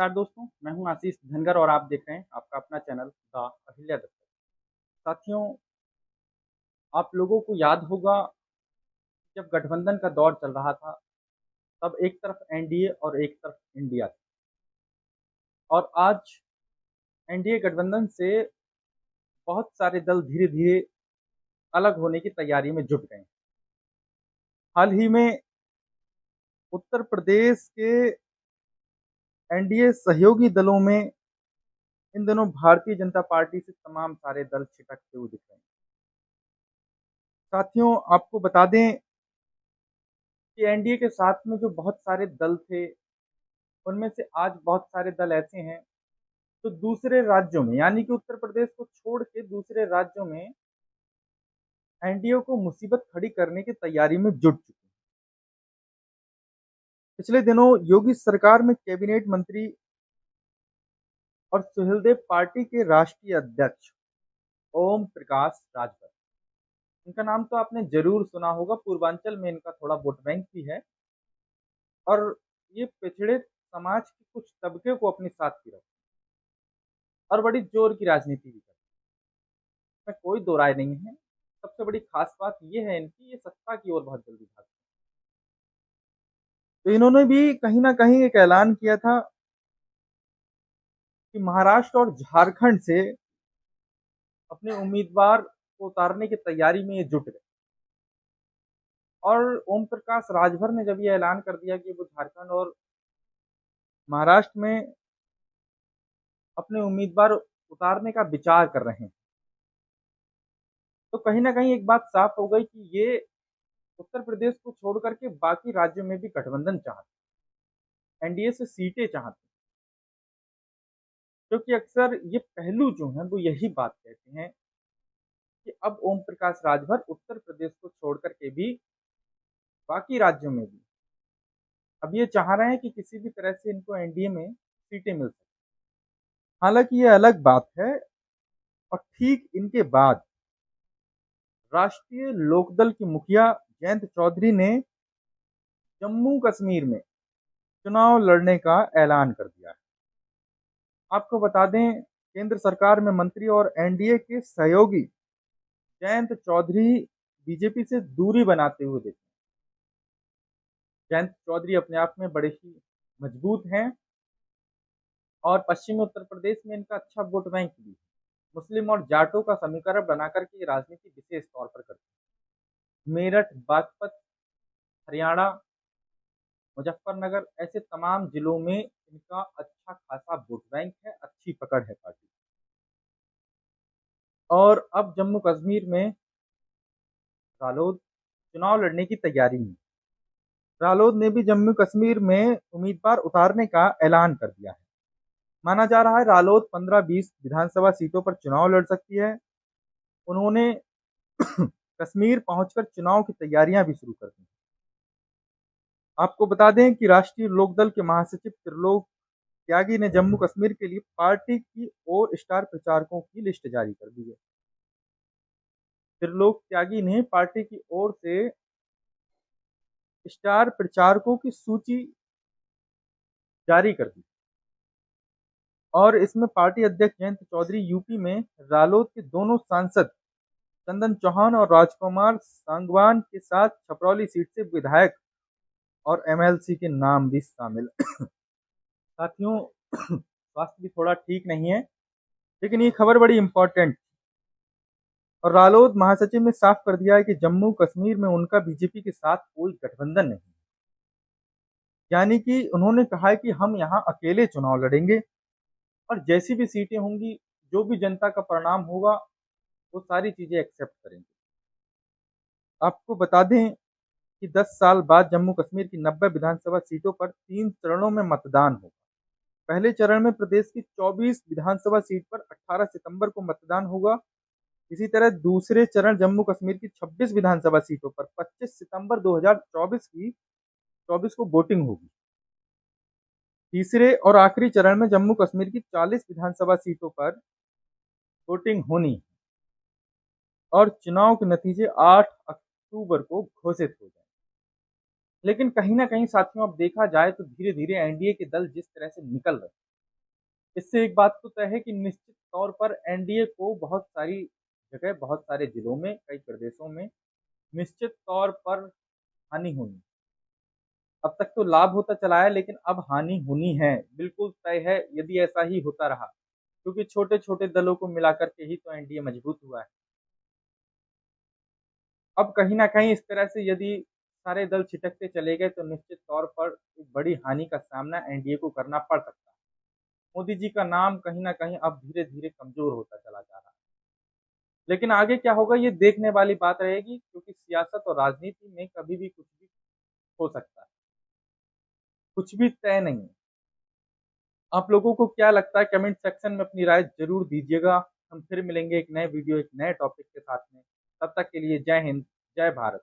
नमस्कार दोस्तों, मैं हूं आशीष धनगर और आप देख रहे हैं आपका अपना चैनल द अहिल्या दत्तक। साथियों, आप लोगों को याद होगा जब गठबंधन का दौर चल रहा था, तब एक तरफ एनडीए और एक तरफ इंडिया थी। और आज एनडीए गठबंधन से बहुत सारे दल धीरे धीरे अलग होने की तैयारी में जुट गए हैं। हाल ही में उत्तर प्रदेश के एनडीए सहयोगी दलों में इन दिनों भारतीय जनता पार्टी से तमाम सारे दल छिटकते हुए दिख रहे हैं। साथियों, आपको बता दें कि एनडीए के साथ में जो बहुत सारे दल थे, उनमें से आज बहुत सारे दल ऐसे हैं जो दूसरे राज्यों में, यानी कि उत्तर प्रदेश को छोड़ के दूसरे राज्यों में एनडीए को मुसीबत खड़ी करने की तैयारी में जुट चुके हैं। पिछले दिनों योगी सरकार में कैबिनेट मंत्री और सुहेलदेव पार्टी के राष्ट्रीय अध्यक्ष ओम प्रकाश राजभर, इनका नाम तो आपने जरूर सुना होगा। पूर्वांचल में इनका थोड़ा वोट बैंक भी है और ये पिछड़े समाज के कुछ तबके को अपने साथ की रखते और बड़ी जोर की राजनीति भी करते हैं। इसमें कोई दो राय नहीं है। सबसे बड़ी खास बात ये है इनकी, ये सत्ता की ओर बहुत जल्दी भागते हैं। तो इन्होंने भी कहीं ना कहीं एक ऐलान किया था कि महाराष्ट्र और झारखंड से अपने उम्मीदवार को उतारने की तैयारी में ये जुट गए। और ओम प्रकाश राजभर ने जब ये ऐलान कर दिया कि वो झारखंड और महाराष्ट्र में अपने उम्मीदवार उतारने का विचार कर रहे हैं, तो कहीं ना कहीं एक बात साफ हो गई कि ये उत्तर प्रदेश को छोड़ करके बाकी राज्यों में भी गठबंधन चाहते, एनडीए से सीटें चाहते। क्योंकि अक्सर ये पहलू जो हैं वो यही बात कहते हैं कि अब ओम प्रकाश राजभर उत्तर प्रदेश को छोड़ करके भी बाकी राज्यों में भी अब ये चाह रहे हैं कि किसी भी तरह से इनको एनडीए में सीटें मिल सके। हालांकि ये अलग बात है। और ठीक इनके बाद राष्ट्रीय लोकदल की मुखिया जयंत चौधरी ने जम्मू कश्मीर में चुनाव लड़ने का ऐलान कर दिया है। आपको बता दें, केंद्र सरकार में मंत्री और एनडीए के सहयोगी जयंत चौधरी बीजेपी से दूरी बनाते हुए दिखे। जयंत चौधरी अपने आप में बड़े ही मजबूत हैं और पश्चिमी उत्तर प्रदेश में इनका अच्छा वोट बैंक भी है। मुस्लिम और जाटों का समीकरण बनाकर के राजनीति विशेष तौर पर करते हैं। मेरठ, बागपत, हरियाणा, मुजफ्फरनगर ऐसे तमाम जिलों में इनका अच्छा खासा वोट बैंक है, अच्छी पकड़ है पार्टी। और अब जम्मू कश्मीर में रालोद चुनाव लड़ने की तैयारी में। रालोद ने भी जम्मू कश्मीर में उम्मीदवार उतारने का ऐलान कर दिया है। माना जा रहा है रालोद 15-20 विधानसभा सीटों पर चुनाव लड़ सकती है। उन्होंने कश्मीर पहुंचकर चुनाव की तैयारियां भी शुरू कर दी। आपको बता दें कि राष्ट्रीय लोकदल के महासचिव त्रिलोक त्यागी ने जम्मू कश्मीर के लिए पार्टी की ओर स्टार प्रचारकों की लिस्ट जारी कर दी है। त्रिलोक त्यागी ने पार्टी की ओर से स्टार प्रचारकों की सूची जारी कर दी और इसमें पार्टी अध्यक्ष जयंत चौधरी, यूपी में रालोद के दोनों सांसद चंदन चौहान और राजकुमार सांगवान के साथ छपरौली सीट से विधायक और एमएलसी के नाम भी शामिल। साथियों, स्वास्थ्य भी थोड़ा ठीक नहीं है, लेकिन ये खबर बड़ी इंपॉर्टेंट और रालोद महासचिव ने साफ कर दिया है कि जम्मू कश्मीर में उनका बीजेपी के साथ कोई गठबंधन नहीं है। यानी कि उन्होंने कहा है कि हम यहाँ अकेले चुनाव लड़ेंगे और जैसी भी सीटें होंगी, जो भी जनता का परिणाम होगा, वो सारी चीजें एक्सेप्ट करेंगे। आपको बता दें कि 10 साल बाद जम्मू कश्मीर की 90 विधानसभा सीटों पर 3 चरणों में मतदान होगा। पहले चरण में प्रदेश की 24 विधानसभा सीट पर 18 सितंबर को मतदान होगा। इसी तरह दूसरे चरण जम्मू कश्मीर की 26 विधानसभा सीटों पर 25 सितंबर 2024 को वोटिंग होगी। तीसरे और आखिरी चरण में जम्मू कश्मीर की 40 विधानसभा सीटों पर वोटिंग होनी और चुनाव के नतीजे 8 अक्टूबर को घोषित हो जाए। लेकिन कहीं ना कहीं साथियों, अब देखा जाए तो धीरे धीरे एनडीए के दल जिस तरह से निकल रहे हैं, इससे एक बात तो तय है कि निश्चित तौर पर एनडीए को बहुत सारी जगह, बहुत सारे जिलों में, कई प्रदेशों में निश्चित तौर पर हानि होनी। अब तक तो लाभ होता चला है, लेकिन अब हानि होनी है, बिल्कुल तय है यदि ऐसा ही होता रहा, क्योंकि छोटे-छोटे दलों को मिलाकर के ही तो एनडीए मजबूत हुआ है। अब कहीं न कहीं इस तरह से यदि सारे दल छिटकते चले गए तो निश्चित तौर पर एक बड़ी हानि का सामना एनडीए को करना पड़ सकता है। मोदी जी का नाम कहीं न कहीं अब धीरे-धीरे कमज़ोर होता चला जा रहा है। लेकिन आगे क्या होगा ये देखने वाली बात रहेगी, क्योंकि सियासत और राजनीति में कभी भी कुछ भी हो सकता है। कुछ भी तय नहीं है। आप लोगों को क्या लगता है कमेंट सेक्शन में अपनी राय ज़रूर दीजिएगा। हम फिर मिलेंगे एक नए वीडियो, एक नए टॉपिक के साथ में। तब तक के लिए जय हिंद, जय भारत।